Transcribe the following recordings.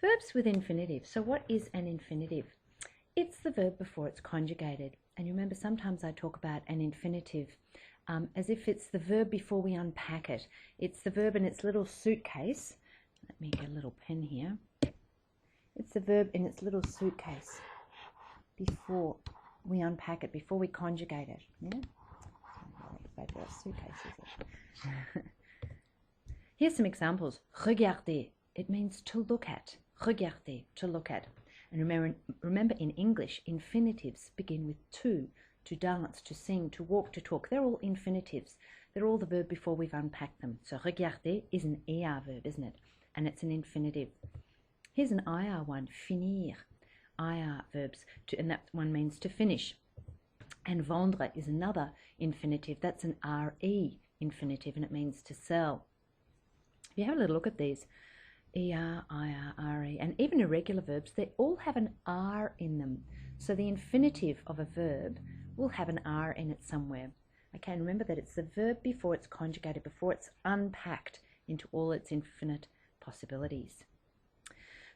Verbs with infinitive. So what is an infinitive? It's the verb before it's conjugated. And you remember sometimes I talk about an infinitive as if it's the verb before we unpack it. It's the verb in its little suitcase. Let me get a little pen here. It's the verb in its little suitcase before we unpack it, before we conjugate it. Yeah? Suitcase, is it? Here's some examples. Regarder. It means to look at. Regarder, to look at. And remember in English, infinitives begin with to dance, to sing, to walk, to talk. They're all infinitives. They're all the verb before we've unpacked them. So regarder is an ER verb, isn't it? And it's an infinitive. Here's an IR one, finir. IR verbs, and that one means to finish. And vendre is another infinitive. That's an RE infinitive, and it means to sell. If you have a little look at these, ER, IR, RE, and even irregular verbs, they all have an R in them. So the infinitive of a verb will have an R in it somewhere. Okay, and remember that it's the verb before it's conjugated, before it's unpacked into all its infinite possibilities.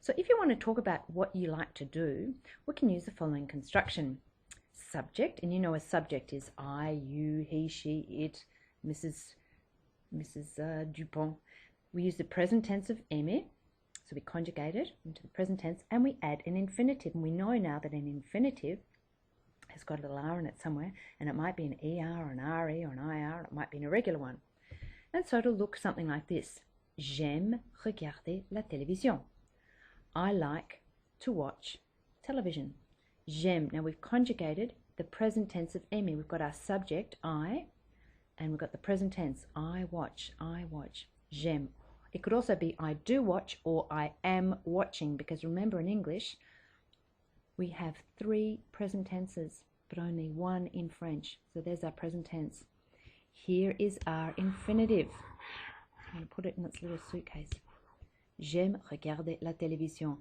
So if you want to talk about what you like to do, we can use the following construction. Subject, and you know a subject is I, you, he, she, it, Mrs. Dupont. We use the present tense of aimer, so we conjugate it into the present tense, and we add an infinitive. And we know now that an infinitive has got a little R in it somewhere, and it might be an ER or an RE or an IR, and it might be an irregular one. And so it'll look something like this. J'aime regarder la télévision. I like to watch television. J'aime. Now we've conjugated the present tense of aimer. We've got our subject, I, and we've got the present tense, I watch, j'aime. It could also be I do watch or I am watching, because remember in English, we have 3 present tenses, but only 1 in French. So there's our present tense. Here is our infinitive. I'm going to put it in its little suitcase. J'aime regarder la télévision.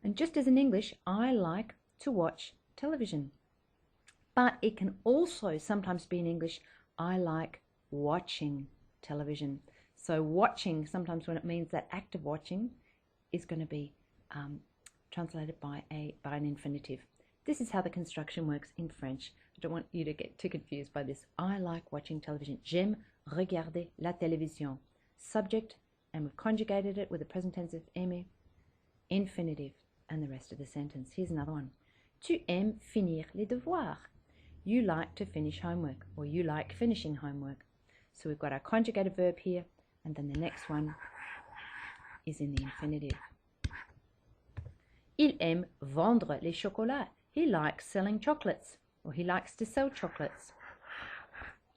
And just as in English, I like to watch television. But it can also sometimes be in English, I like watching television. So watching, sometimes when it means that act of watching, is going to be translated by an infinitive. This is how the construction works in French. I don't want you to get too confused by this. I like watching television. J'aime regarder la télévision. Subject, and we've conjugated it with the present tense of aimer, infinitive, and the rest of the sentence. Here's another one. Tu aimes finir les devoirs. You like to finish homework, or you like finishing homework. So we've got our conjugated verb here, and then the next one is in the infinitive. Il aime vendre les chocolats. He likes selling chocolates, or he likes to sell chocolates.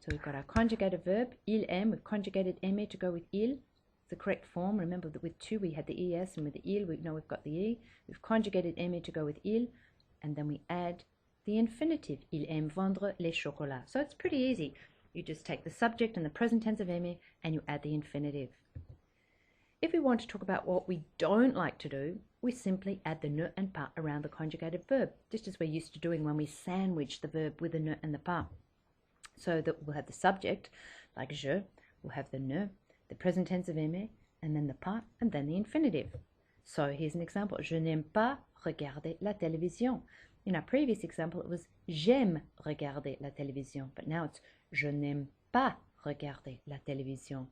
So we've got our conjugated verb, il aime. We've conjugated aimer to go with il. It's the correct form. Remember that with tu we had the es, and with the il we know we've got the e. We've conjugated aimer to go with il, and then we add the infinitive. Il aime vendre les chocolats. So it's pretty easy. You just take the subject and the present tense of aimer, and you add the infinitive. If we want to talk about what we don't like to do, we simply add the ne and pas around the conjugated verb, just as we're used to doing when we sandwich the verb with the ne and the pas. So that we'll have the subject, like je, we'll have the ne, the present tense of aimer, and then the pas, and then the infinitive. So here's an example. Je n'aime pas regarder la télévision. In our previous example, it was j'aime regarder la télévision, but now it's je n'aime pas regarder la télévision.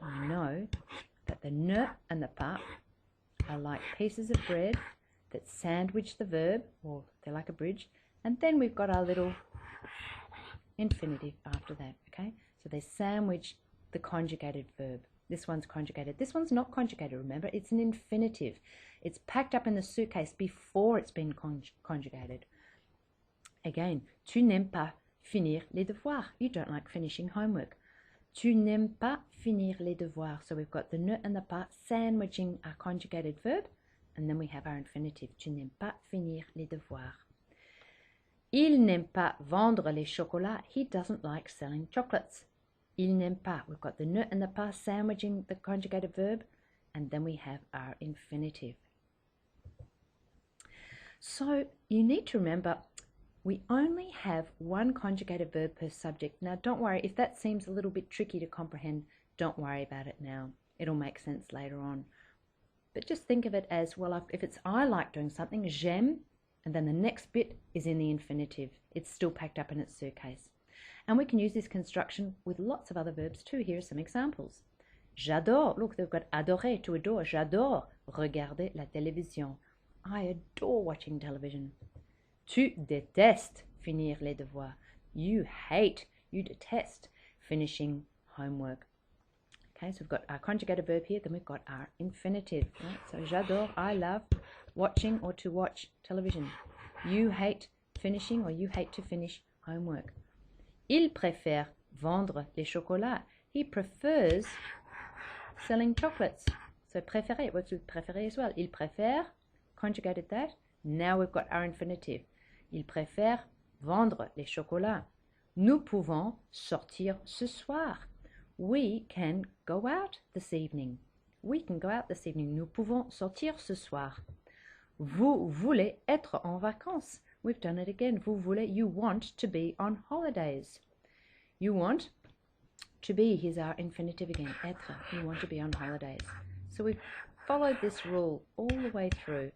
We know that the ne and the pas are like pieces of bread that sandwich the verb, or they're like a bridge, and then we've got our little infinitive after that, okay? So they sandwich the conjugated verb. This one's conjugated. This one's not conjugated, remember? It's an infinitive. It's packed up in the suitcase before it's been conjugated. Again, tu n'aimes pas finir les devoirs. You don't like finishing homework. Tu n'aimes pas finir les devoirs. So we've got the ne and the pas sandwiching our conjugated verb, and then we have our infinitive. Tu n'aimes pas finir les devoirs. Il n'aime pas vendre les chocolats. He doesn't like selling chocolates. Il n'aime pas. We've got the ne and the pas sandwiching the conjugated verb, and then we have our infinitive. So you need to remember, we only have one conjugated verb per subject. Now don't worry, if that seems a little bit tricky to comprehend, don't worry about it now. It'll make sense later on. But just think of it as, well, if it's I like doing something, j'aime, and then the next bit is in the infinitive. It's still packed up in its suitcase. And we can use this construction with lots of other verbs too. Here are some examples. J'adore. Look, they've got adorer, to adore. J'adore regarder la télévision. I adore watching television. Tu détestes finir les devoirs. You hate, you detest finishing homework. Okay, so we've got our conjugated verb here, then we've got our infinitive. Right? So j'adore, I love watching or to watch television. You hate finishing or you hate to finish homework. Il préfère vendre les chocolats. He prefers selling chocolates. So préférer, it works with préférer as well. Il préfère, conjugated that. Now we've got our infinitive. Il préfère vendre les chocolats. Nous pouvons sortir ce soir. We can go out this evening. We can go out this evening. Nous pouvons sortir ce soir. Vous voulez être en vacances. We've done it again. Vous voulez, you want to be on holidays. You want to be, here's our infinitive again, être. You want to be on holidays. So we've followed this rule all the way through.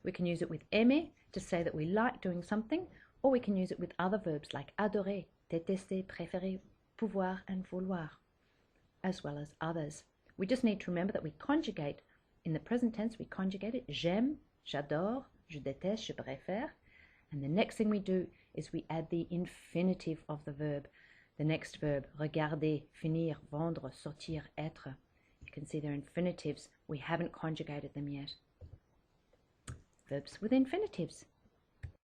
We can use it with aimer to say that we like doing something, or we can use it with other verbs like adorer, détester, préférer, pouvoir, and vouloir, as well as others. We just need to remember that we conjugate, in the present tense, we conjugate it, j'aime, j'adore, je déteste, je préfère. And the next thing we do is we add the infinitive of the verb. The next verb, regarder, finir, vendre, sortir, être. You can see they're infinitives. We haven't conjugated them yet. Verbs with infinitives.